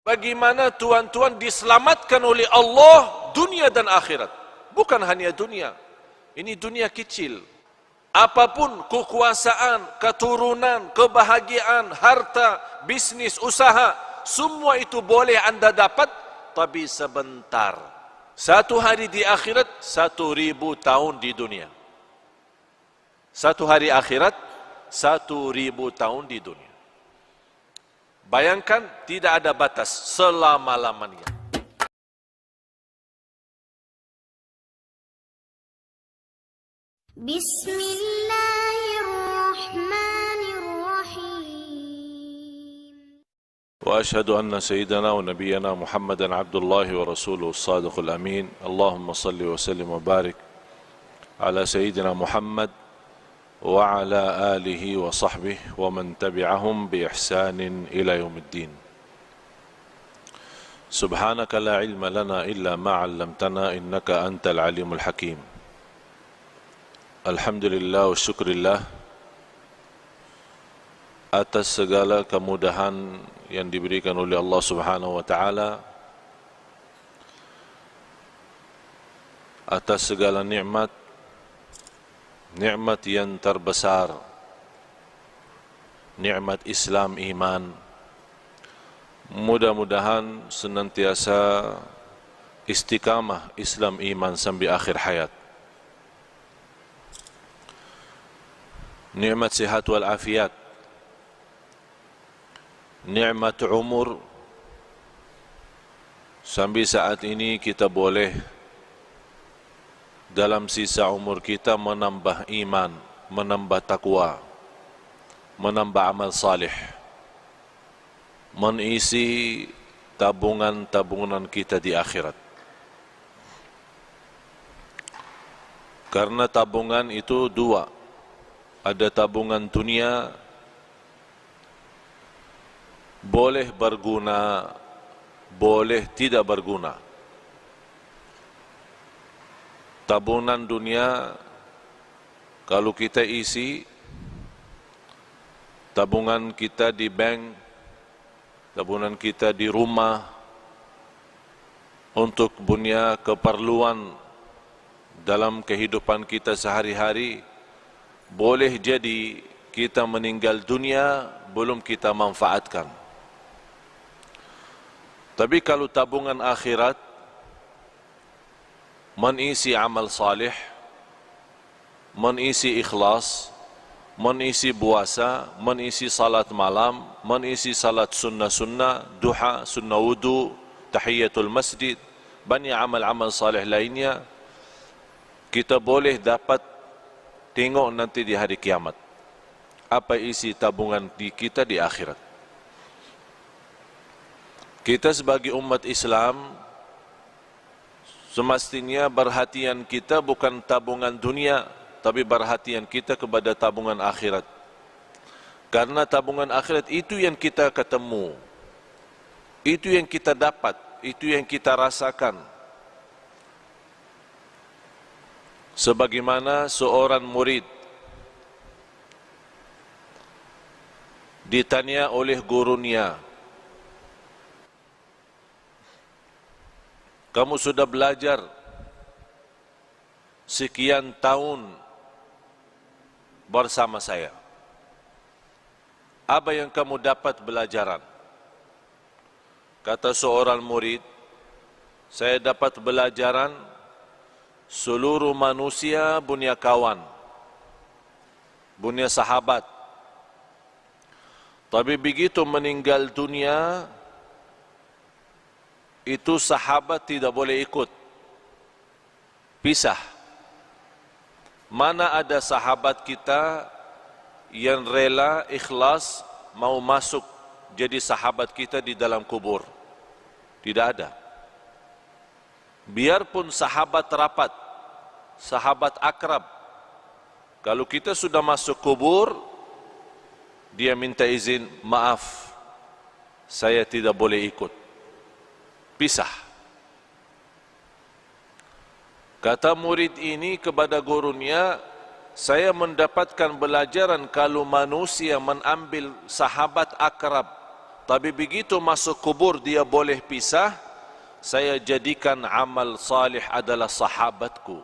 Bagaimana tuan-tuan diselamatkan oleh Allah dunia dan akhirat. Bukan hanya dunia. Ini dunia kecil. Apapun kekuasaan, keturunan, kebahagiaan, harta, bisnis, usaha, semua itu boleh anda dapat, tapi sebentar. Satu hari di akhirat, 1000 tahun di dunia. Satu hari akhirat, 1000 tahun di dunia. Bayangkan, tidak ada batas selama-lamanya. Bismillahirrahmanirrahim. وأشهد أن سيدنا ونبينا محمدا عبد الله ورسوله الصادق الأمين اللهم صل وسلم وبارك على سيدنا محمد وعلى آله وصحبه ومن تبعهم بإحسان إلى يوم الدين سبحانك لا علم لنا إلا ما علمتنا إنك أنت العليم الحكيم الحمد لله والشكر لله atas segala kemudahan yang diberikan oleh Allah Subhanahu wa taala, atas segala nikmat yang terbesar, nikmat Islam, iman. Mudah-mudahan senantiasa istiqamah Islam iman sampai akhir hayat. Nikmat sihat wal afiat, nikmat umur, sampai saat ini kita boleh dalam sisa umur kita menambah iman, menambah takwa, menambah amal salih, mengisi tabungan-tabungan kita di akhirat. Karena tabungan itu dua, ada tabungan dunia, boleh berguna, boleh tidak berguna. Tabungan dunia, kalau kita isi tabungan kita di bank, tabungan kita di rumah, untuk punya keperluan dalam kehidupan kita sehari-hari, boleh jadi kita meninggal dunia belum kita manfaatkan. Tapi kalau tabungan akhirat, mengisi amal salih, mengisi ikhlas, mengisi puasa, mengisi salat malam, mengisi salat sunnah-sunnah, duha, sunnah wudu, tahiyatul masjid, banyak amal-amal salih lainnya, kita boleh dapat tengok nanti di hari kiamat apa isi tabungan kita di akhirat. Kita sebagai umat Islam semestinya perhatian kita bukan tabungan dunia, tapi perhatian kita kepada tabungan akhirat. Karena tabungan akhirat itu yang kita ketemu, itu yang kita dapat, itu yang kita rasakan. Sebagaimana seorang murid ditanya oleh gurunya, kamu sudah belajar sekian tahun bersama saya. Apa yang kamu dapat belajaran? Kata seorang murid, saya dapat belajaran seluruh manusia punya kawan, punya sahabat. Tapi begitu meninggal dunia, itu sahabat tidak boleh ikut, pisah. Mana ada sahabat kita yang rela, ikhlas, mau masuk jadi sahabat kita di dalam kubur? Tidak ada. Biarpun sahabat rapat, sahabat akrab, kalau kita sudah masuk kubur, dia minta izin, maaf, saya tidak boleh ikut. Pisah. Kata murid ini kepada gurunya, saya mendapatkan pelajaran kalau manusia mengambil sahabat akrab, Tapi begitu masuk kubur dia boleh pisah. Saya jadikan amal salih adalah sahabatku.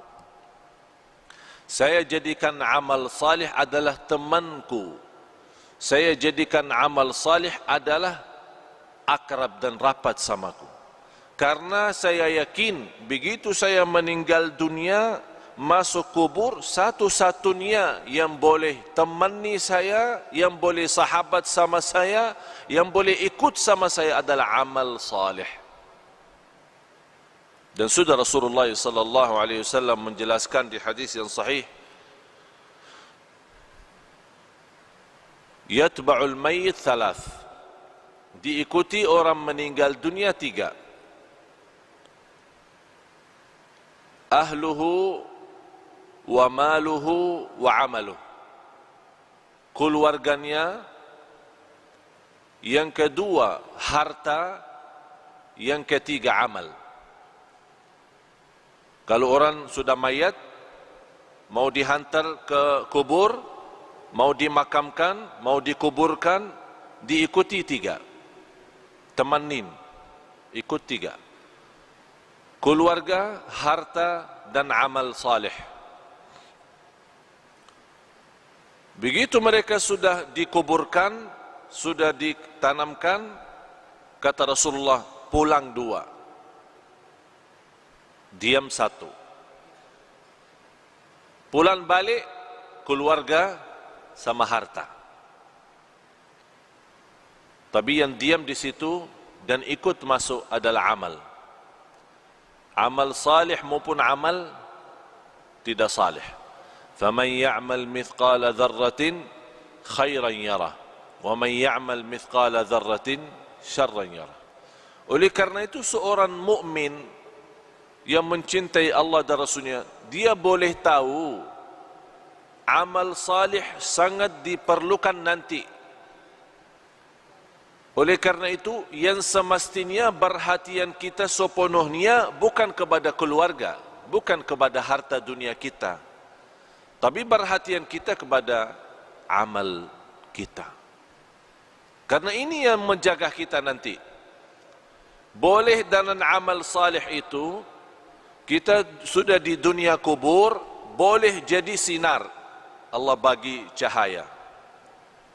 Saya jadikan amal salih adalah temanku. Saya jadikan amal salih adalah akrab dan rapat samaku. Karena saya yakin begitu saya meninggal dunia, masuk kubur, satu-satunya yang boleh temani saya, yang boleh sahabat sama saya, yang boleh ikut sama saya adalah amal salih. Dan sudah Rasulullah sallallahu alaihi wasallam menjelaskan di hadis yang sahih, yatba'ul mayyit thalath, diikuti orang meninggal dunia 3. Ahluhu wa maluhu wa amaluh, keluarganya, yang kedua harta, yang ketiga amal. Kalau orang sudah mayat, mau dihantar ke kubur, mau dimakamkan, mau dikuburkan, diikuti 3. Temanin, ikut 3. Keluarga, harta, dan amal salih. Begitu mereka sudah dikuburkan, sudah ditanamkan, kata Rasulullah, pulang 2. Diam 1. Pulang balik, keluarga sama harta. Tapi yang diam di situ dan ikut masuk adalah amal. Amal salih maupun amal tidak salih. Faman ya'mal mithqala dzarratin khairan yarah, wa man ya'mal mithqala dzarratin syarran yarah. Oleh karena itu seorang mukmin yang mencintai Allah dan Rasulnya, dia boleh tahu amal salih sangat diperlukan nanti. Oleh karena itu, yang semestinya perhatian kita sepenuhnya bukan kepada keluarga, bukan kepada harta dunia kita, tapi perhatian kita kepada amal kita. Karena ini yang menjaga kita nanti. Boleh dalam amal salih itu, kita sudah di dunia kubur, boleh jadi sinar. Allah bagi cahaya.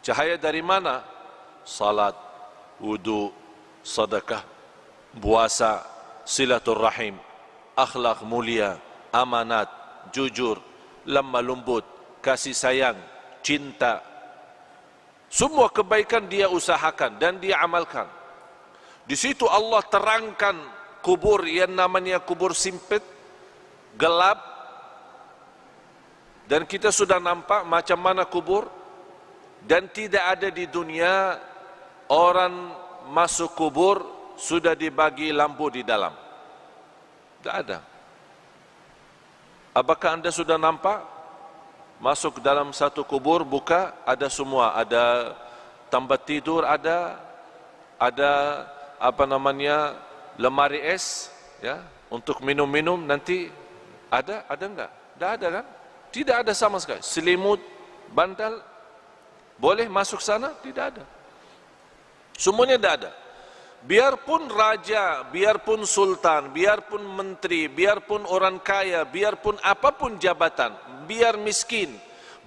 Cahaya dari mana? Salat, wudu, sedekah, puasa, silaturrahim, akhlak mulia, amanat, jujur, lemah lembut, kasih sayang, cinta. Semua kebaikan dia usahakan dan dia amalkan. Di situ Allah terangkan kubur yang namanya kubur sempit, gelap, dan kita sudah nampak macam mana kubur. Dan tidak ada di dunia orang masuk kubur sudah dibagi lampu di dalam. Tidak ada. Apakah anda sudah nampak masuk dalam satu kubur, buka, ada semua, ada tempat tidur, ada apa namanya, lemari es, ya, untuk minum-minum nanti ada enggak? Tidak ada kan? Tidak ada sama sekali. Selimut, bantal, boleh masuk sana? Tidak ada. Semuanya tidak ada. Biarpun raja, biarpun sultan, biarpun menteri, biarpun orang kaya, biarpun apapun jabatan, biar miskin,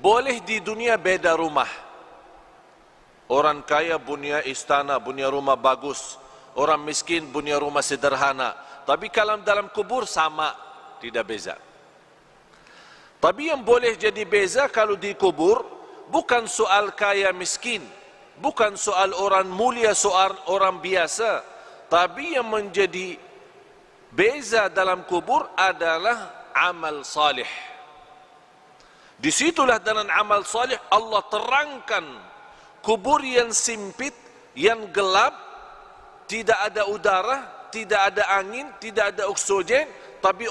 boleh di dunia beda rumah. Orang kaya punya istana, punya rumah bagus. Orang miskin punya rumah sederhana. Tapi kalau dalam kubur sama, tidak beza. Tapi yang boleh jadi beza kalau di kubur, bukan soal kaya miskin, bukan soal orang mulia, soal orang biasa. Tapi yang menjadi beza dalam kubur adalah amal salih. Disitulah dalam amal salih Allah terangkan kubur yang sempit, yang gelap, tidak ada udara, tidak ada angin, tidak ada oksigen, tapi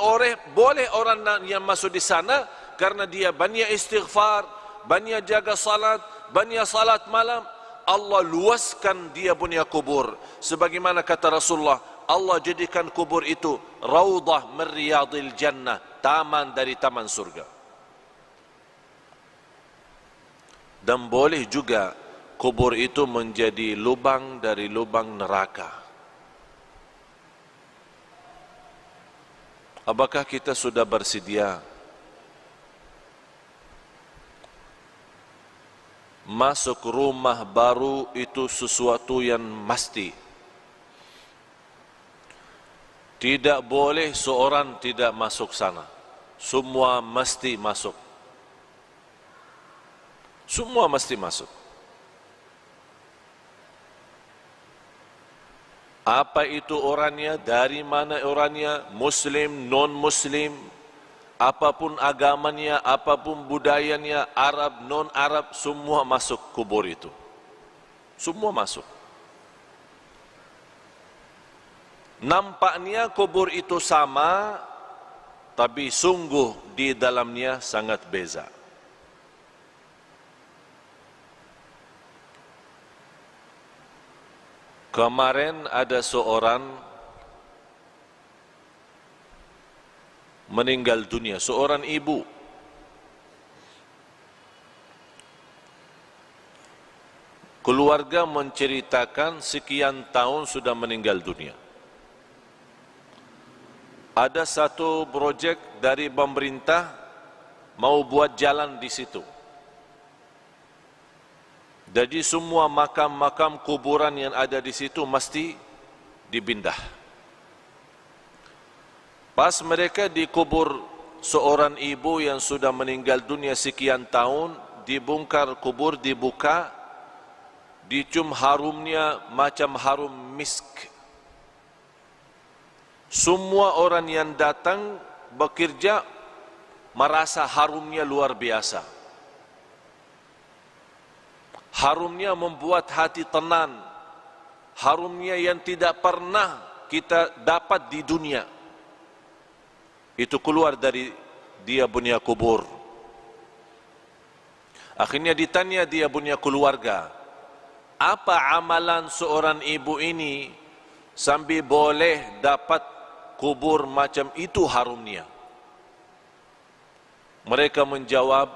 boleh orang yang masuk di sana karena dia banyak istighfar, banyak jaga salat, banyak salat malam. Allah luaskan dia punya kubur. Sebagaimana kata Rasulullah, Allah jadikan kubur itu raudhah min riyadil jannah, taman dari taman surga. Dan boleh juga kubur itu menjadi lubang dari lubang neraka. Apakah kita sudah bersedia masuk rumah baru itu sesuatu yang mesti? Tidak boleh seorang tidak masuk sana. Semua mesti masuk. Semua mesti masuk. Apa itu orangnya, dari mana orangnya, muslim, non-muslim, apapun agamanya, apapun budayanya, Arab, non-Arab, semua masuk kubur itu. Semua masuk. Nampaknya kubur itu sama, tapi sungguh di dalamnya sangat beza. Kemarin ada seorang meninggal dunia, seorang ibu. Keluarga menceritakan sekian tahun sudah meninggal dunia. Ada satu projek dari pemerintah mau buat jalan di situ. Jadi semua makam-makam kuburan yang ada di situ mesti dipindah. Pas mereka dikubur seorang ibu yang sudah meninggal dunia sekian tahun, dibongkar kubur, dibuka, dicium harumnya macam harum misk. Semua orang yang datang bekerja merasa harumnya luar biasa. Harumnya membuat hati tenang. Harumnya yang tidak pernah kita dapat di dunia. Itu keluar dari dia punya kubur. Akhirnya ditanya dia punya keluarga, apa amalan seorang ibu ini sambil boleh dapat kubur macam itu harumnya? Mereka menjawab,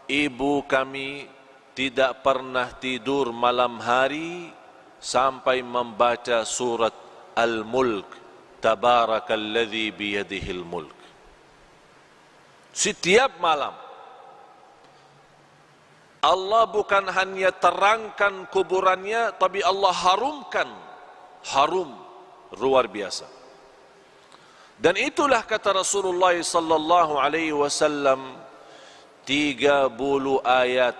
ibu kami tidak pernah tidur malam hari sampai membaca surat Al-Mulk, Tabarakalladzi biyadihil mulk. Setiap malam. Allah bukan hanya terangkan kuburannya, tapi Allah harumkan. Harum, luar biasa. Dan itulah kata Rasulullah sallallahu alaihi wasallam, 30 ayat,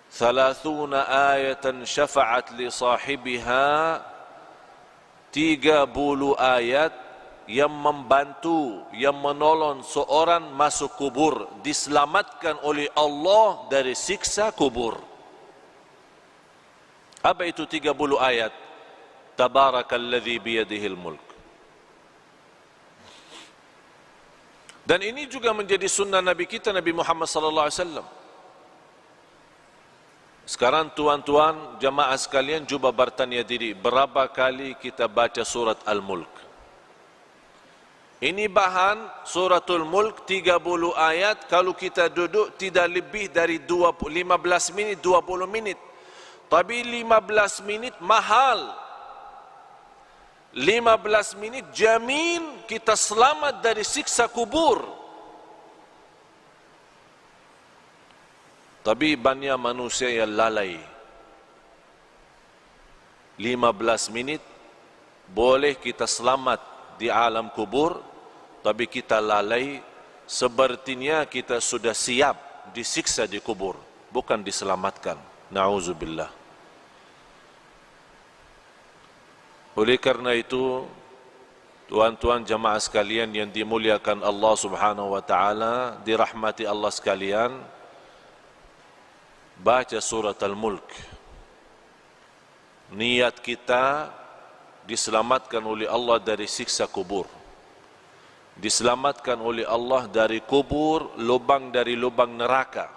30 ayatan syafa'at li sahibiha, 30 ayat yang membantu, yang menolong seorang masuk kubur, diselamatkan oleh Allah dari siksa kubur. Apa itu 30 ayat? Tabarakalladzi biyadihil mulk. Dan ini juga menjadi sunnah Nabi kita, Nabi Muhammad sallallahu alaihi wasallam. Sekarang tuan-tuan jamaah sekalian cuba bertanya diri, berapa kali kita baca surat Al-Mulk? Ini bahan suratul Mulk 30 ayat, kalau kita duduk tidak lebih dari 15 minit, 20 menit. Tapi 15 menit mahal. 15 menit jamin kita selamat dari siksa kubur. Tapi banyak manusia yang lalai. 15 menit boleh kita selamat di alam kubur, tapi kita lalai, sepertinya kita sudah siap disiksa di kubur, bukan diselamatkan. Na'udzubillah. Oleh karena itu, tuan-tuan jamaah sekalian yang dimuliakan Allah Subhanahu wa taala, dirahmati Allah sekalian, baca surat Al-Mulk. Niat kita diselamatkan oleh Allah dari siksa kubur. Diselamatkan oleh Allah dari kubur, lubang dari lubang neraka.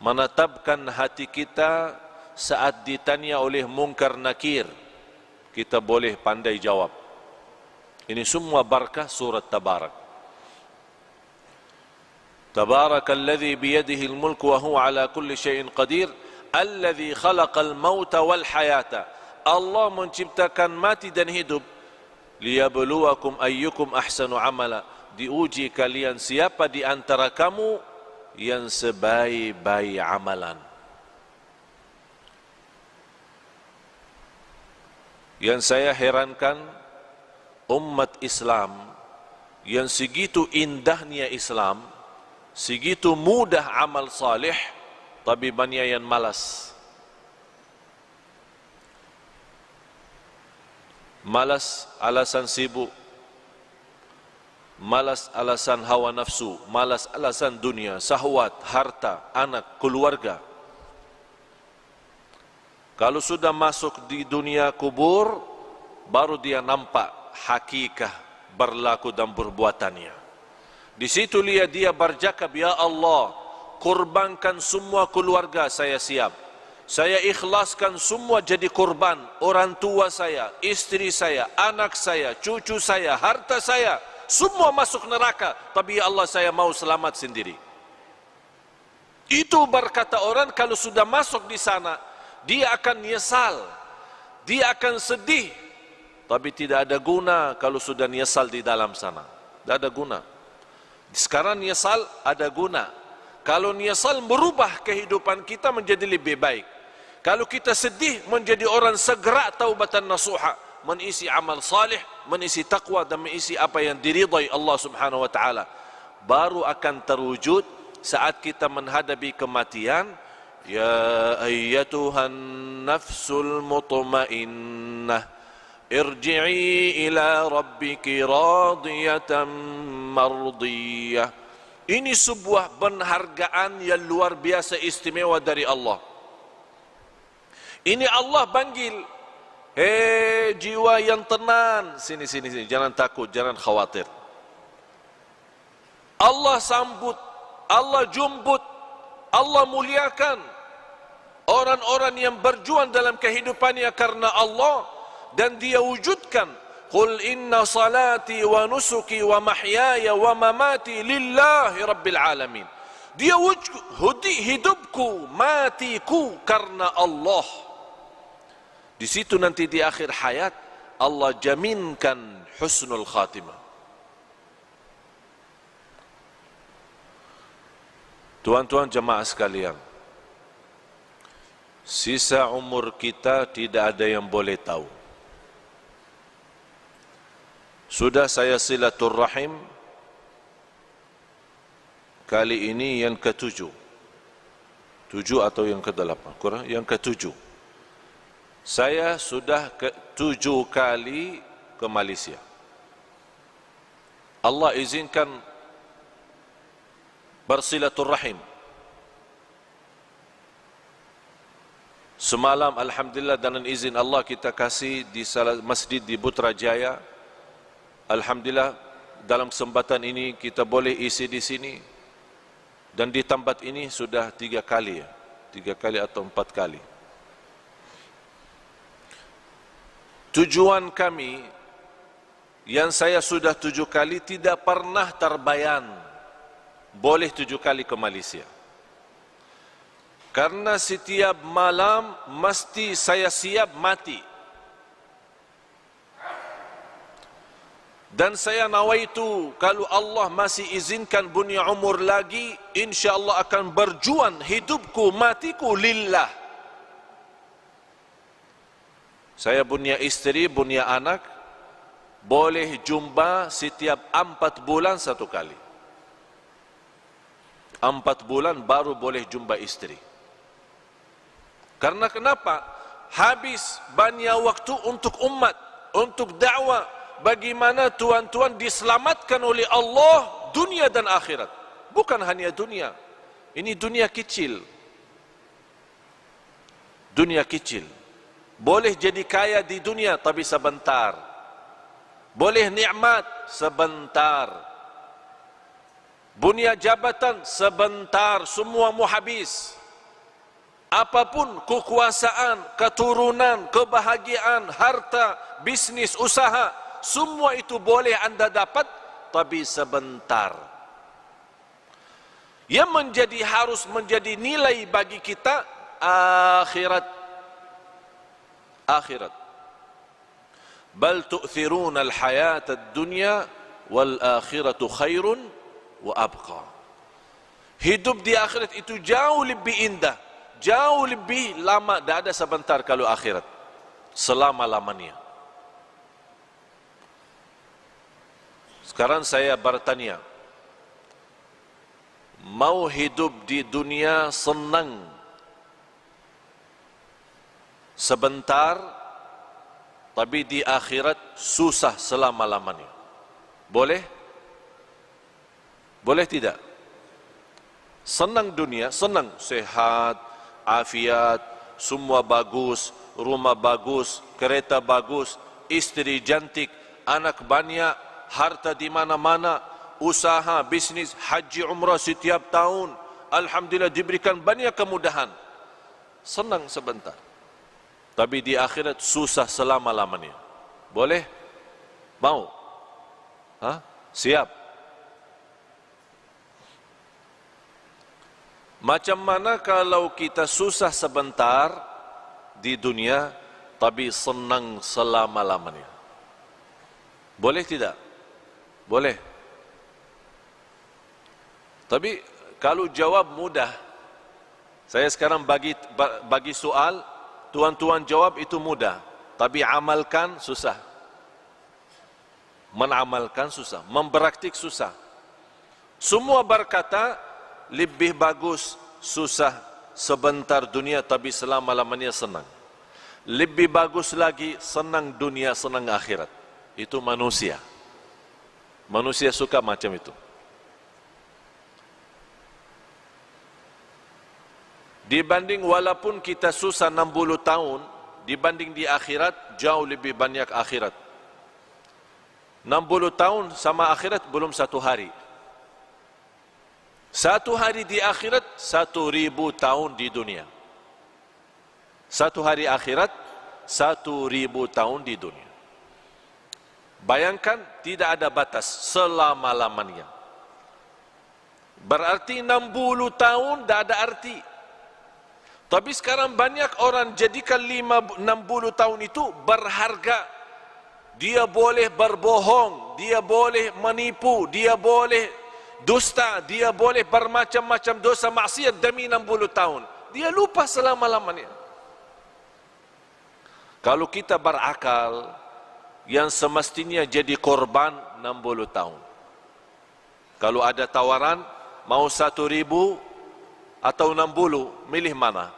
Menetapkan hati kita saat ditanya oleh mungkar nakir, kita boleh pandai jawab. Ini semua barakah surat Tabarak. Tabarakalladzi biyadihil mulku wa huwa ala kulli syai'in qadir, alladzi khalaqal mauta wal hayata. Allah menciptakan mati dan hidup, liyabluwakum ayyukum ahsanu amala, diuji kalian siapa di antara kamu yang sebaik-baik amalan. Yang saya herankan, umat Islam yang segitu indahnya Islam, segitu mudah amal salih, tapi banyak yang malas. Malas alasan sibuk, malas alasan hawa nafsu, malas alasan dunia, syahwat, harta, anak, keluarga. Kalau sudah masuk di dunia kubur, baru dia nampak hakikah berlaku dan perbuatannya. Di situ lihat dia bercakap, ya Allah, kurbankan semua keluarga saya siap. Saya ikhlaskan semua jadi kurban, orang tua saya, istri saya, anak saya, cucu saya, harta saya, semua masuk neraka, tapi ya Allah saya mau selamat sendiri. Itu berkata orang kalau sudah masuk di sana, dia akan nyesal, dia akan sedih, tapi tidak ada guna kalau sudah nyesal di dalam sana. Tidak ada guna. Sekarang nyesal ada guna. Kalau nyesal merubah kehidupan kita menjadi lebih baik. Kalau kita sedih menjadi orang segera taubatan nasuha, mengisi amal salih, mengisi taqwa dan mengisi apa yang diridai Allah Subhanahu wa taala. Baru akan terwujud saat kita menghadapi kematian. Ya ayyatuhan nafsul mutmainnah, irji'i ila rabbiki radiyatan mardiyah. Ini sebuah penghargaan yang luar biasa istimewa dari Allah. Ini Allah panggil, hei jiwa yang tenang, sini, jangan takut, jangan khawatir. Allah sambut, Allah jemput, Allah muliakan orang-orang yang berjuang dalam kehidupannya karena Allah, dan dia wujudkan, qul inna salati wa nusuki wa mahyaya wa mamati lillahi rabbil alamin. Dia wujud hidupku, matiku karena Allah. Di situ nanti di akhir hayat Allah jaminkan husnul khatimah. Tuan-tuan jemaah sekalian, sisa umur kita tidak ada yang boleh tahu. Sudah saya silaturrahim kali ini yang ke-7. 7 atau yang ke-8? Kurang, yang ke-7. Saya sudah ke-7 kali ke Malaysia. Allah izinkan bersilaturrahim. Semalam alhamdulillah dengan izin Allah kita kasih di salah masjid di Putrajaya. Alhamdulillah dalam kesempatan ini kita boleh isi di sini. Dan di tempat ini sudah 3 kali ya. 3 kali atau 4 kali. Tujuan kami yang saya sudah 7 kali tidak pernah terbayang boleh 7 kali ke Malaysia. Karena setiap malam mesti saya siap mati. Dan saya nawaitu kalau Allah masih izinkan punya umur lagi, insyaAllah akan berjuang hidupku, matiku lillah. Saya punya istri, punya anak, boleh jumpa setiap 4 bulan 1 kali. 4 bulan baru boleh jumpa istri. Karena kenapa? Habis banyak waktu untuk umat, untuk dakwah. Bagaimana tuan-tuan diselamatkan oleh Allah dunia dan akhirat. Bukan hanya dunia. Ini dunia kecil. Dunia kecil. Boleh jadi kaya di dunia tapi sebentar. Boleh nikmat sebentar. Punya jabatan sebentar, semua mau habis. Apapun kekuasaan, keturunan, kebahagiaan, harta, bisnis, usaha, semua itu boleh anda dapat tapi sebentar. Yang harus menjadi nilai bagi kita akhirat. Akhirat. Bal tu'thiruna al-hayata ad-dunya wal akhiratu khairun wa abqa. Hidup di akhirat itu jauh lebih indah, jauh lebih lama. Tidak ada sebentar kalau akhirat, selama-lamanya. Sekarang saya bertanya, mau hidup di dunia senang sebentar, tapi di akhirat susah selama-lamanya? Boleh? Boleh tidak? Senang dunia, senang, sehat, afiat, semua bagus, rumah bagus, kereta bagus, istri cantik, anak banyak, harta di mana-mana, usaha, bisnis, haji, umrah setiap tahun, alhamdulillah diberikan banyak kemudahan. Senang sebentar, tapi di akhirat susah selama-lamanya. Boleh? Mau? Hah? Siap? Macam mana kalau kita susah sebentar di dunia, tapi senang selama-lamanya? Boleh tidak? Boleh. Tapi kalau jawab mudah, saya sekarang bagi soal, tuan-tuan jawab itu mudah, tapi amalkan susah. Menamalkan susah, mempraktik susah. Semua berkata lebih bagus susah sebentar dunia tapi selama-lamanya senang. Lebih bagus lagi senang dunia, senang akhirat. Itu manusia. Manusia suka macam itu. Dibanding walaupun kita susah 60 tahun, dibanding di akhirat jauh lebih banyak akhirat. 60 tahun sama akhirat belum satu hari. Satu hari di akhirat 1000 tahun di dunia. Satu hari akhirat 1000 tahun di dunia. Bayangkan tidak ada batas selama-lamanya. Berarti 60 tahun tidak ada arti. Tapi sekarang banyak orang jadikan 60 tahun itu berharga. Dia boleh berbohong, dia boleh menipu, dia boleh dusta, dia boleh bermacam-macam dosa maksiat demi 60 tahun. Dia lupa selama-lamanya. Kalau kita berakal, yang semestinya jadi korban 60 tahun. Kalau ada tawaran, mau 1000 atau 60, milih mana?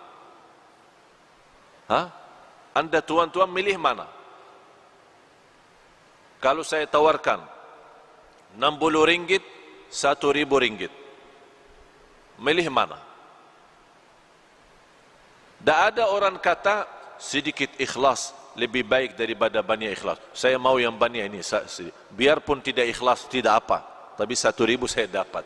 Hah? Anda tuan-tuan milih mana? Kalau saya tawarkan 60 ringgit, 1000 ringgit, milih mana? Tak ada orang kata sedikit ikhlas lebih baik daripada banyak ikhlas. Saya mau yang banyak ini, biarpun tidak ikhlas tidak apa, tapi 1000 saya dapat.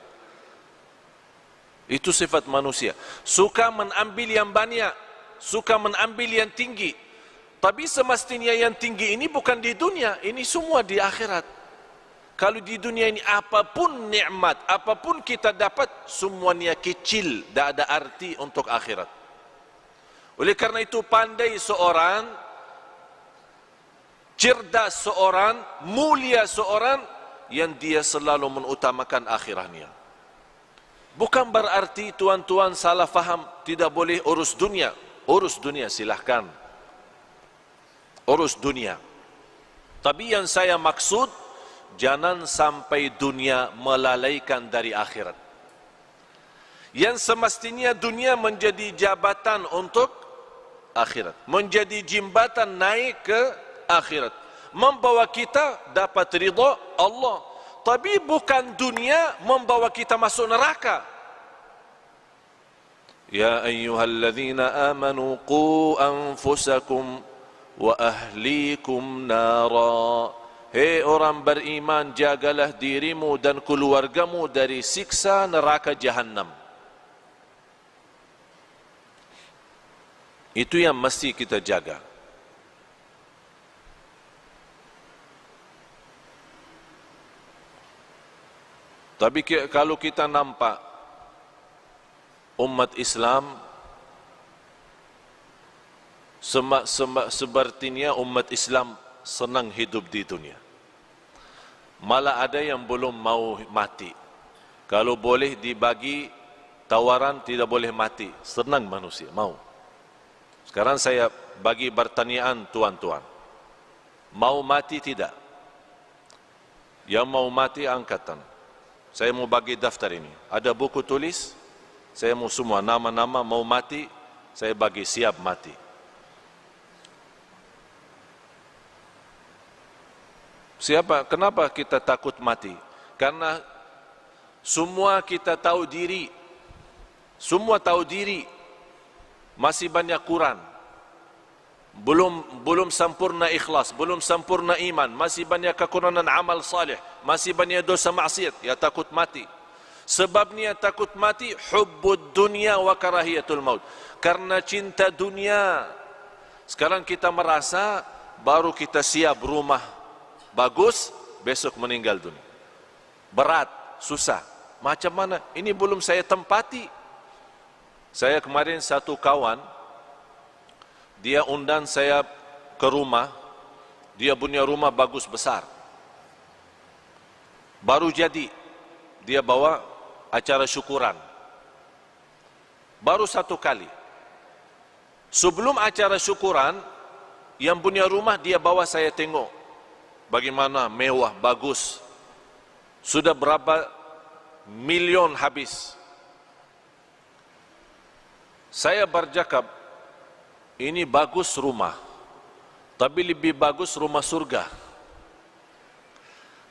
Itu sifat manusia. Suka mengambil yang banyak, suka mengambil yang tinggi. Tapi semestinya yang tinggi ini bukan di dunia, ini semua di akhirat. Kalau di dunia ini apapun nikmat, apapun kita dapat, semuanya kecil, tidak ada arti untuk akhirat. Oleh karena itu pandai seorang, cerdas seorang, mulia seorang, yang dia selalu mengutamakan akhirahnya. Bukan berarti tuan-tuan salah faham, tidak boleh urus dunia. Urus dunia silahkan. Urus dunia. Tapi yang saya maksud, jangan sampai dunia melalaikan dari akhirat. Yang semestinya dunia menjadi jabatan untuk akhirat, menjadi jembatan naik ke akhirat, membawa kita dapat ridha Allah. Tapi bukan dunia membawa kita masuk neraka. Ya ayyuhalladzina amanu qu anfusakum wa ahlikum nara. Hei orang beriman, jagalah dirimu dan keluargamu dari siksa neraka Jahannam. Itu yang mesti kita jaga. Tapi kalau kita nampak umat Islam sepertinya umat Islam senang hidup di dunia. Malah ada yang belum mau mati. Kalau boleh dibagi tawaran tidak boleh mati, senang manusia, mau. Sekarang saya bagi pertanyaan tuan-tuan. Mau mati tidak? Yang mau mati angkatan. Saya mau bagi daftar ini. Ada buku tulis, saya mau semua nama-nama mau mati, saya bagi siap mati. Siapa? Kenapa kita takut mati? Karena semua kita tahu diri. Semua tahu diri. Masih banyak kurang. Belum sempurna ikhlas, belum sempurna iman, masih banyak kekurangan amal salih, masih banyak dosa maksiat, ya takut mati. Sebabnya takut mati hubbud dunya wa karahiyatul maut. Karena cinta dunia. Sekarang kita merasa baru kita siap rumah bagus, besok meninggal dunia. Berat, susah. Macam mana? Ini belum saya tempati. Saya kemarin satu kawan, dia undang saya ke rumah. Dia punya rumah bagus besar. Baru jadi. Dia bawa acara syukuran. Baru satu kali. Sebelum acara syukuran, yang punya rumah dia bawa saya tengok. Bagaimana mewah, bagus. Sudah berapa milion habis. Saya bercakap, ini bagus rumah. Tapi lebih bagus rumah surga.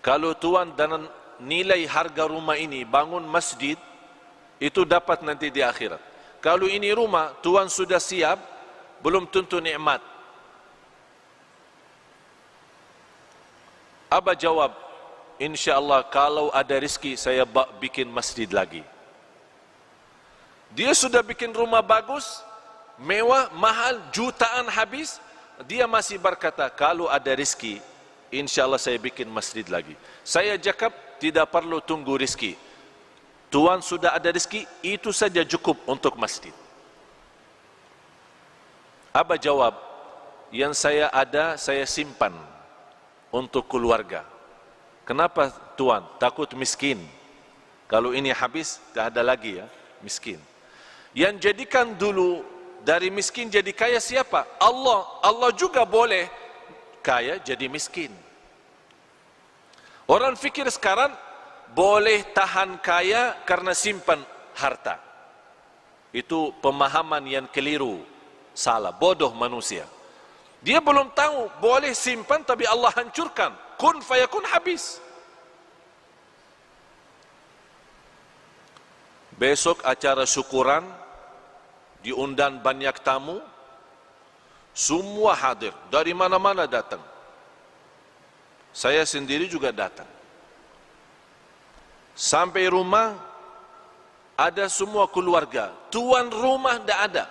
Kalau tuan dan nilai harga rumah ini bangun masjid, itu dapat nanti di akhirat. Kalau ini rumah, tuan sudah siap, belum tentu nikmat. Abah jawab, insyaAllah kalau ada rezeki saya bikin masjid lagi. Dia sudah bikin rumah bagus, mewah, mahal, jutaan habis. Dia masih berkata, kalau ada rezeki, insyaAllah saya bikin masjid lagi. Saya cakap, tidak perlu tunggu rezeki. Tuan sudah ada rezeki, itu saja cukup untuk masjid. Abah jawab, yang saya ada, saya simpan untuk keluarga. Kenapa tuan? Takut miskin. Kalau ini habis, tak ada lagi ya, miskin. Yang jadikan dulu dari miskin jadi kaya siapa? Allah. Allah juga boleh kaya jadi miskin. Orang fikir sekarang boleh tahan kaya karena simpan harta. Itu pemahaman yang keliru, salah, bodoh manusia. Dia belum tahu boleh simpan tapi Allah hancurkan. Kun fayakun, habis. Besok acara syukuran, diundang banyak tamu, semua hadir, dari mana-mana datang. Saya sendiri juga datang. Sampai rumah, ada semua keluarga. Tuan rumah tidak ada.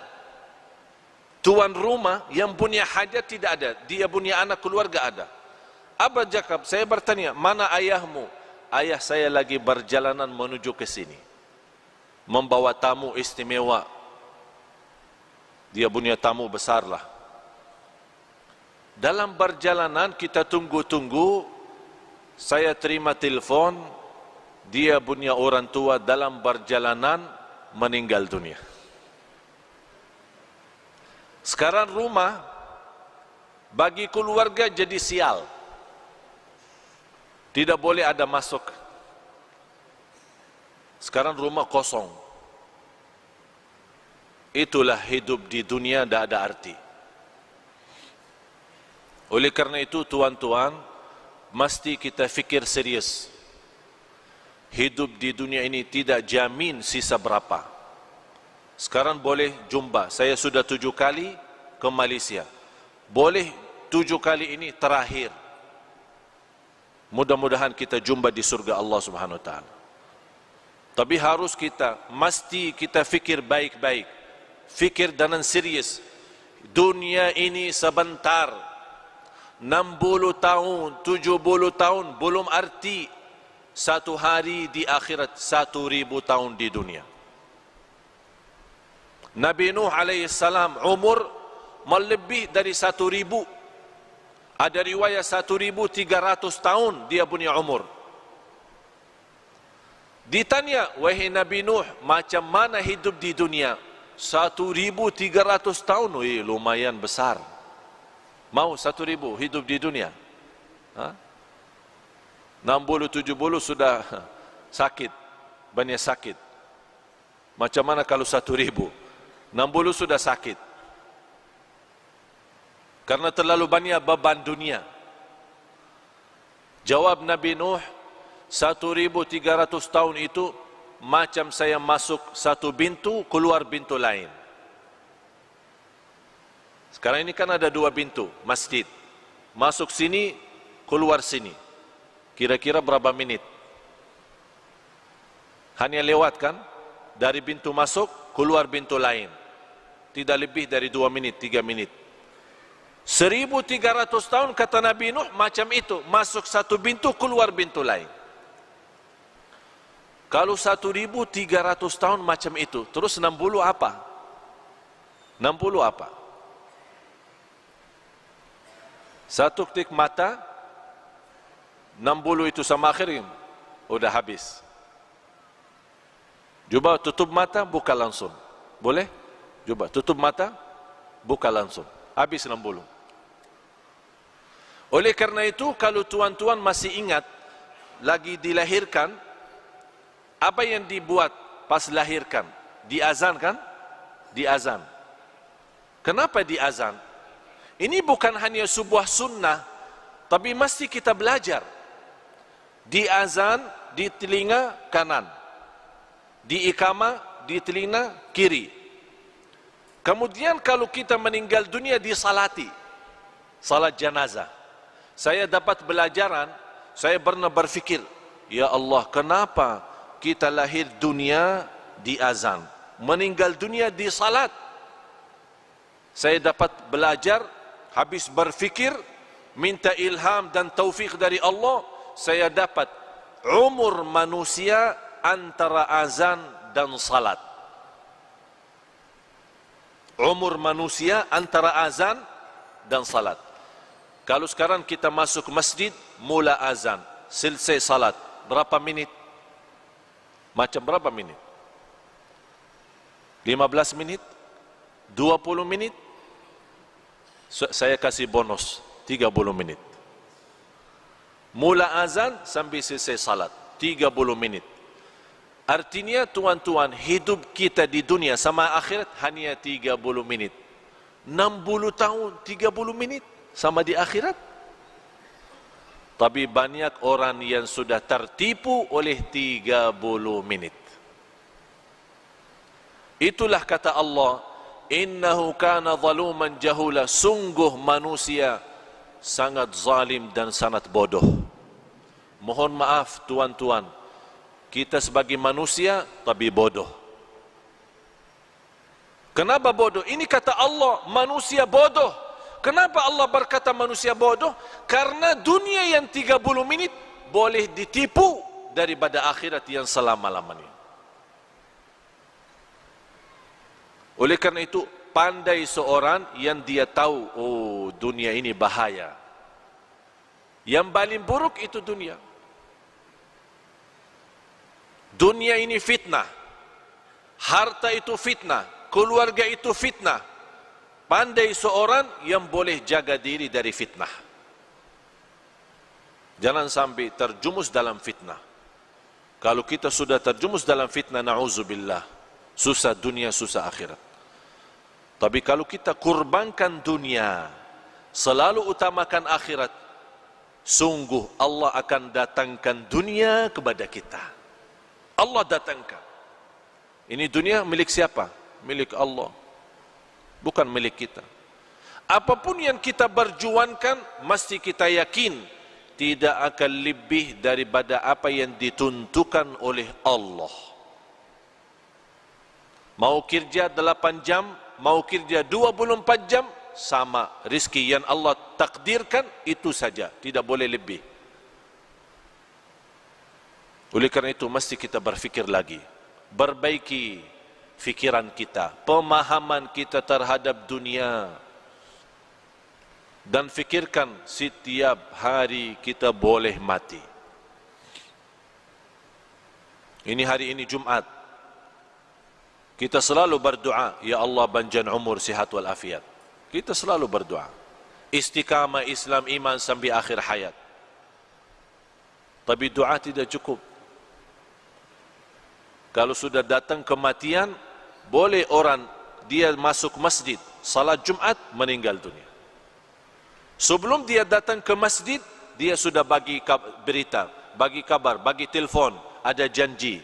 Tuan rumah yang punya hajat tidak ada. Dia punya anak keluarga ada. Abah cakap, saya bertanya, mana ayahmu? Ayah saya lagi berjalanan menuju ke sini. Membawa tamu istimewa. Dia punya tamu besar lah. Dalam perjalanan kita tunggu-tunggu, saya terima telepon, dia punya orang tua dalam perjalanan meninggal dunia. Sekarang rumah bagi keluarga jadi sial. Tidak boleh ada masuk. Sekarang rumah kosong. Itulah hidup di dunia, tidak ada arti. Oleh karena itu tuan-tuan, mesti kita fikir serius. Hidup di dunia ini tidak jamin sisa berapa. Sekarang boleh jumpa, saya sudah 7 kali ke Malaysia. Boleh 7 kali ini terakhir. Mudah-mudahan kita jumpa di surga Allah Subhanahu Wa Taala. Tapi harus mesti kita fikir baik-baik. Fikir dengan serius. Dunia ini sebentar. 60 tahun, 70 tahun belum arti. Satu hari di akhirat, 1000 tahun di dunia. Nabi Nuh alaihissalam umur melebih dari 1.000. Ada riwayat 1.300 tahun dia punya umur. Ditanya, wahai Nabi Nuh, macam mana hidup di dunia? 1.300 tahun, lumayan besar. Mau 1.000 hidup di dunia? 60-70 sudah sakit, banyak sakit. Macam mana kalau 1.000? 60 sudah sakit. Karena terlalu banyak beban dunia. Jawab Nabi Nuh, 1.300 tahun itu macam saya masuk satu pintu, keluar pintu lain. Sekarang ini kan ada 2 pintu masjid. Masuk sini, keluar sini. Kira-kira berapa menit? Hanya lewat kan? Dari pintu masuk, keluar pintu lain. Tidak lebih dari 2 menit, 3 menit. 1.300 tahun kata Nabi Nuh macam itu. Masuk satu pintu, keluar pintu lain. Kalau 1.300 tahun macam itu, terus 60 apa? 60 apa? Satu ketik mata, 60 itu sama akhirnya, udah habis. Coba tutup mata, buka langsung. Boleh? Coba tutup mata, buka langsung. Habis 60. Oleh karena itu, kalau tuan-tuan masih ingat, lagi dilahirkan, apa yang dibuat pas lahirkan? Diazan kan? Diazan. Kenapa diazan? Ini bukan hanya sebuah sunnah, tapi mesti kita belajar. Diazan di telinga kanan, diikamah di telinga kiri. Kemudian kalau kita meninggal dunia disalati, salat jenazah. Saya dapat belajaran, saya pernah berfikir, ya Allah, kenapa kita lahir dunia di azan, meninggal dunia di salat? Saya dapat belajar, habis berfikir, minta ilham dan taufik dari Allah, saya dapat umur manusia antara azan dan salat. Umur manusia antara azan dan salat. Kalau sekarang kita masuk masjid, mula azan, selesai salat, berapa menit? Macam berapa menit? 15 menit? 20 menit? Saya kasih bonus 30 menit. Mula azan sampai selesai salat 30 menit. Artinya tuan-tuan, hidup kita di dunia sama akhirat hanya 30 menit. 60 tahun 30 menit sama di akhirat. Tapi banyak orang yang sudah tertipu oleh 30 menit. Itulah kata Allah, innahu kana zaluman jahula, sungguh manusia sangat zalim dan sangat bodoh. Mohon maaf tuan-tuan, kita sebagai manusia tapi bodoh. Kenapa bodoh? Ini kata Allah, manusia bodoh. Kenapa Allah berkata manusia bodoh? Karena dunia yang 30 menit boleh ditipu daripada akhirat yang selama-lamanya. Oleh karena itu, pandai seorang yang dia tahu, oh dunia ini bahaya. Yang paling buruk itu dunia. Dunia ini fitnah. Harta itu fitnah. Keluarga itu fitnah. Pandai seorang yang boleh jaga diri dari fitnah. Jangan sampai terjumus dalam fitnah. Kalau kita sudah terjumus dalam fitnah, na'udzubillah, susah dunia, susah akhirat. Tapi kalau kita kurbankan dunia, selalu utamakan akhirat, sungguh Allah akan datangkan dunia kepada kita. Allah datangkan. Ini dunia milik siapa? Milik Allah. Bukan milik kita. Apapun yang kita berjuangkan, mesti kita yakin tidak akan lebih daripada apa yang ditentukan oleh Allah. Mau kerja 8 jam, mau kerja 24 jam, sama rizki yang Allah takdirkan, itu saja, tidak boleh lebih. Oleh karena itu mesti kita berfikir lagi, perbaiki fikiran kita, pemahaman kita terhadap dunia. Dan fikirkan setiap hari kita boleh mati. Ini hari ini Jumat. Kita selalu berdoa, ya Allah panjang umur, sihat wal afiat. Kita selalu berdoa. Istiqamah Islam iman sampai akhir hayat. Tapi doa tidak cukup. Kalau sudah datang kematian, boleh orang dia masuk masjid, salat Jumat, meninggal dunia. Sebelum dia datang ke masjid, dia sudah bagi berita, bagi kabar, bagi telefon, ada janji,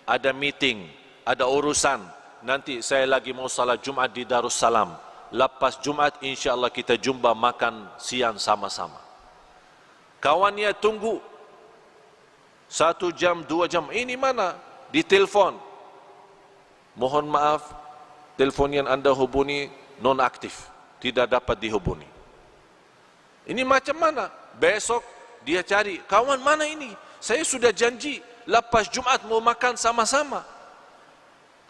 ada meeting, ada urusan. Nanti saya lagi mau salat Jumat di Darussalam. Lepas Jumat, insyaAllah kita jumpa makan siang sama-sama. Kawannya tunggu 1 jam, 2 jam. Ini mana? Di telefon. Mohon maaf, telefon yang anda hubungi non-aktif, tidak dapat dihubungi. Ini macam mana? Besok dia cari, kawan mana ini? Saya sudah janji, lepas Jumat mau makan sama-sama.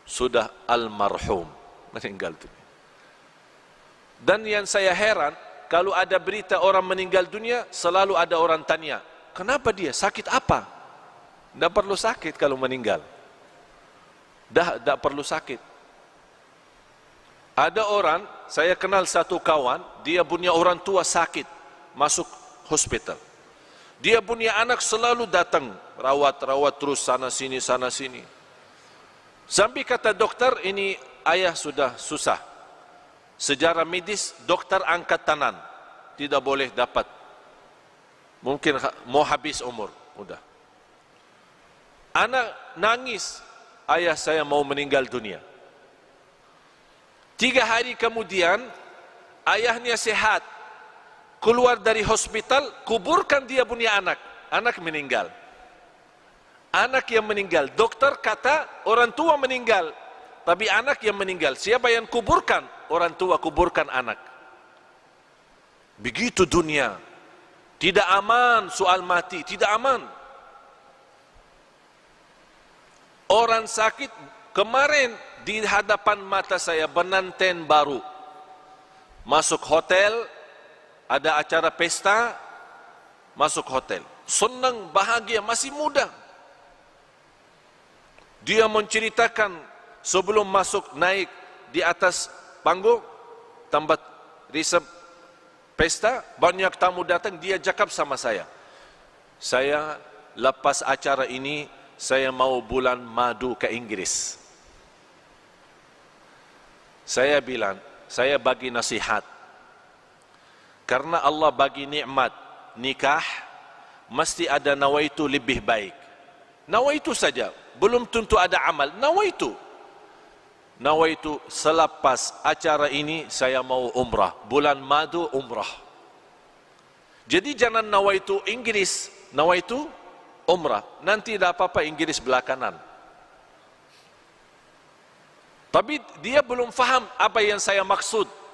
Sudah almarhum, meninggal dunia. Dan yang saya heran, kalau ada berita orang meninggal dunia, selalu ada orang tanya, kenapa dia? Sakit apa? Tidak perlu sakit kalau meninggal. Tidak perlu sakit. Ada orang, saya kenal satu kawan, dia punya orang tua sakit, masuk hospital. Dia punya anak selalu datang, rawat terus sana sini. Sampai kata dokter, ini ayah sudah susah. Sejarah medis, dokter angkat tangan, tidak boleh dapat. Mungkin mau habis umur, udah. Anak nangis, ayah saya mau meninggal dunia. 3 hari kemudian, ayahnya sehat. Keluar dari hospital, kuburkan dia punya anak. Anak meninggal. Anak yang meninggal. Dokter kata orang tua meninggal. Tapi anak yang meninggal. Siapa yang kuburkan? Orang tua kuburkan anak. Begitu dunia. Tidak aman soal mati. Tidak aman. Orang sakit kemarin di hadapan mata saya pengantin baru. Masuk hotel. Ada acara pesta, masuk hotel. Senang, bahagia, masih muda. Dia menceritakan sebelum masuk naik di atas panggung, tempat resep pesta, banyak tamu datang, dia cakap sama saya. Saya lepas acara ini, saya mau bulan madu ke Inggris. Saya bilang, saya bagi nasihat. Karena Allah bagi nikmat nikah, mesti ada nawaitu lebih baik. Nawaitu saja, belum tentu ada amal. Nawaitu selepas acara ini saya mau umrah, bulan madu umrah. Jadi jangan nawaitu Inggris, nawaitu umrah. Nanti tidak apa-apa Inggris belakangan. Tapi dia belum faham apa yang saya maksud.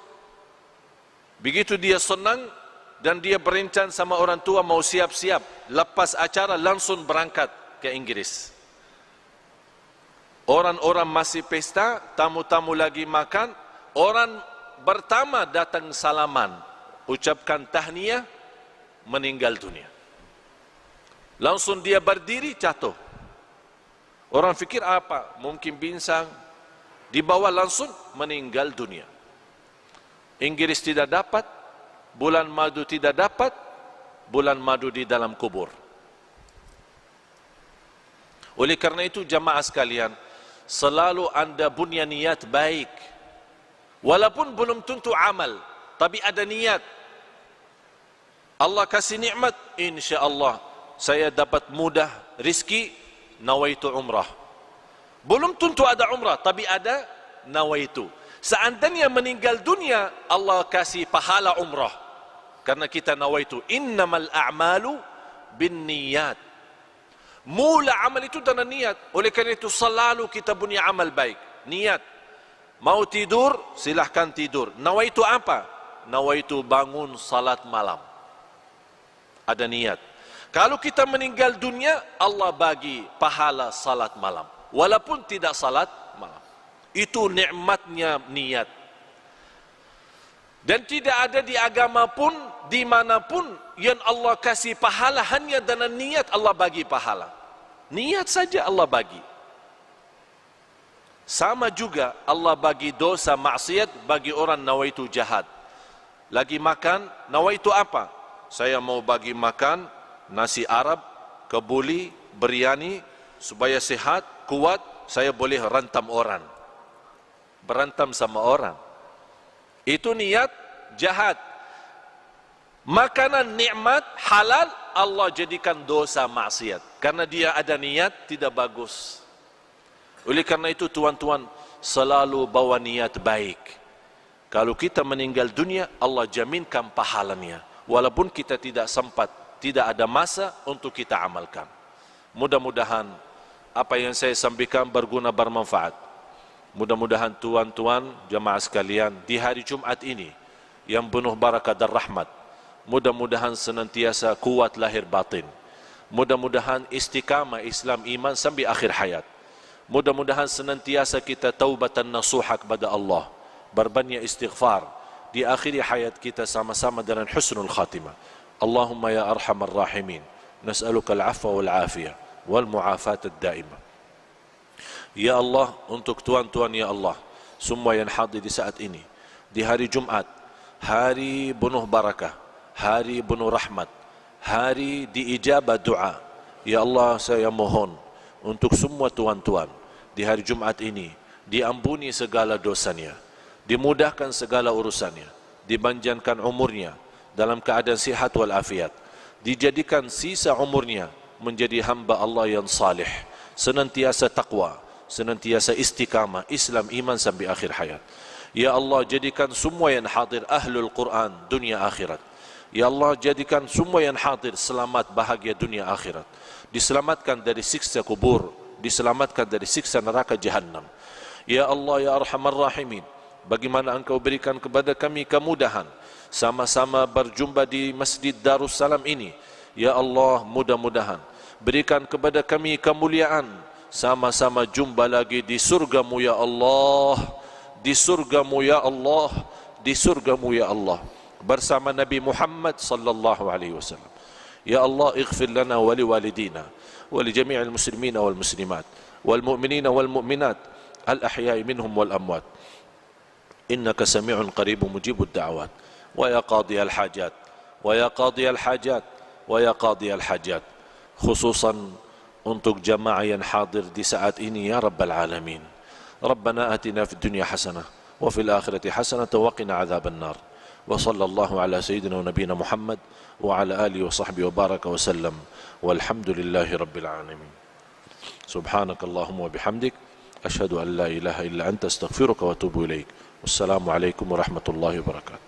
Begitu dia senang dan dia berencana sama orang tua mau siap-siap. Lepas acara langsung berangkat ke Inggris. Orang-orang masih pesta, tamu-tamu lagi makan. Orang pertama datang salaman, ucapkan tahniah, meninggal dunia. Langsung dia berdiri, jatuh. Orang fikir apa? Mungkin pinsang. Dibawa langsung meninggal dunia. Inggris tidak dapat, bulan madu tidak dapat, bulan madu di dalam kubur. Oleh karena itu jamaah sekalian, selalu anda punya niat baik. Walaupun belum tentu amal, tapi ada niat. Allah kasih nikmat, insya-Allah saya dapat mudah rizki, nawaitu umrah. Belum tentu ada umrah, tapi ada nawaitu. Seandainya meninggal dunia, Allah kasih pahala umrah. Karena kita nawaitu, innamal a'malu bin niyat. Mula amal itu dengan niat. Oleh karena itu selalu kita punya amal baik. Niat. Mau tidur, silahkan tidur. Nawaitu apa? Nawaitu bangun salat malam. Ada niat. Kalau kita meninggal dunia, Allah bagi pahala salat malam. Walaupun tidak salat malam. Itu nikmatnya niat. Dan tidak ada di agama pun, dimanapun yang Allah kasih pahala hanya dengan niat Allah bagi pahala. Niat saja Allah bagi. Sama juga Allah bagi dosa maksiat bagi orang nawaitu jahat. Lagi makan, nawaitu apa? Saya mau bagi makan nasi Arab, kebuli, biryani, supaya sehat, kuat, saya boleh rantam orang. Berantam sama orang. Itu niat jahat. Makanan nikmat halal Allah jadikan dosa maksiat. Karena dia ada niat tidak bagus. Oleh karena itu tuan-tuan selalu bawa niat baik. Kalau kita meninggal dunia Allah jaminkan pahalanya. Walaupun kita tidak sempat, tidak ada masa untuk kita amalkan. Mudah-mudahan apa yang saya sampaikan berguna bermanfaat. Mudah-mudahan tuan-tuan jemaah sekalian di hari Jumat ini yang penuh barakah dan rahmat, mudah-mudahan senantiasa kuat lahir batin. Mudah-mudahan istiqamah Islam iman sampai akhir hayat. Mudah-mudahan senantiasa kita taubatan nasuha kepada Allah, berbanyak istighfar di akhir hayat kita sama-sama dengan husnul khatimah. Allahumma ya arhamar rahimin, nas'aluka al-'afwa wal 'afiyah wal mu'afat ad-daimah. Ya Allah, untuk tuan-tuan ya Allah, semua yang hadir di saat ini, di hari Jumat, hari penuh barakah, hari penuh rahmat, hari diijabah doa. Ya Allah, saya mohon untuk semua tuan-tuan di hari Jumat ini diampuni segala dosanya, dimudahkan segala urusannya, dipanjangkan umurnya dalam keadaan sihat wal afiat, dijadikan sisa umurnya menjadi hamba Allah yang salih, senantiasa taqwa, senantiasa istiqamah Islam iman sampai akhir hayat. Ya Allah, jadikan semua yang hadir ahlul Quran dunia akhirat. Ya Allah, jadikan semua yang hadir selamat bahagia dunia akhirat, diselamatkan dari siksa kubur, diselamatkan dari siksa neraka jahannam. Ya Allah ya arhamar rahimin, bagaimana Engkau berikan kepada kami kemudahan sama-sama berjumpa di Masjid Darussalam ini. Ya Allah, mudah-mudahan berikan kepada kami kemuliaan sama-sama jumpa lagi di surgamu ya Allah, di surgamu ya Allah, di surgamu ya Allah, bersama Nabi Muhammad sallallahu alaihi wasallam. Ya Allah, ighfir lana wa liwalidina wa li jami'il muslimina wal muslimat wal mu'minina wal mu'minat al ahya'i minhum wal amwat. Innaka sami'un qaribun mujibud da'awat. Wa ya qadiyal hajat, wa ya qadiyal hajat, wa ya qadiyal hajat. Khususan untuk jamaah yang hadir di saat ini ya Rabbal Alamin. Rabbana atina fid dunya hasanah wa fil akhirati hasanah wa qina adzaban nar. Wa sallallahu ala sayyidina wa nabiyina Muhammad wa ala alihi wa sahbihi wa baraka wa sallam. Walhamdulillahi rabbil alamin. Subhanakallahumma wa bihamdik, ashhadu an la ilaha illa anta astaghfiruka wa atubu ilaik. Wassalamu alaikum warahmatullahi wabarakatuh.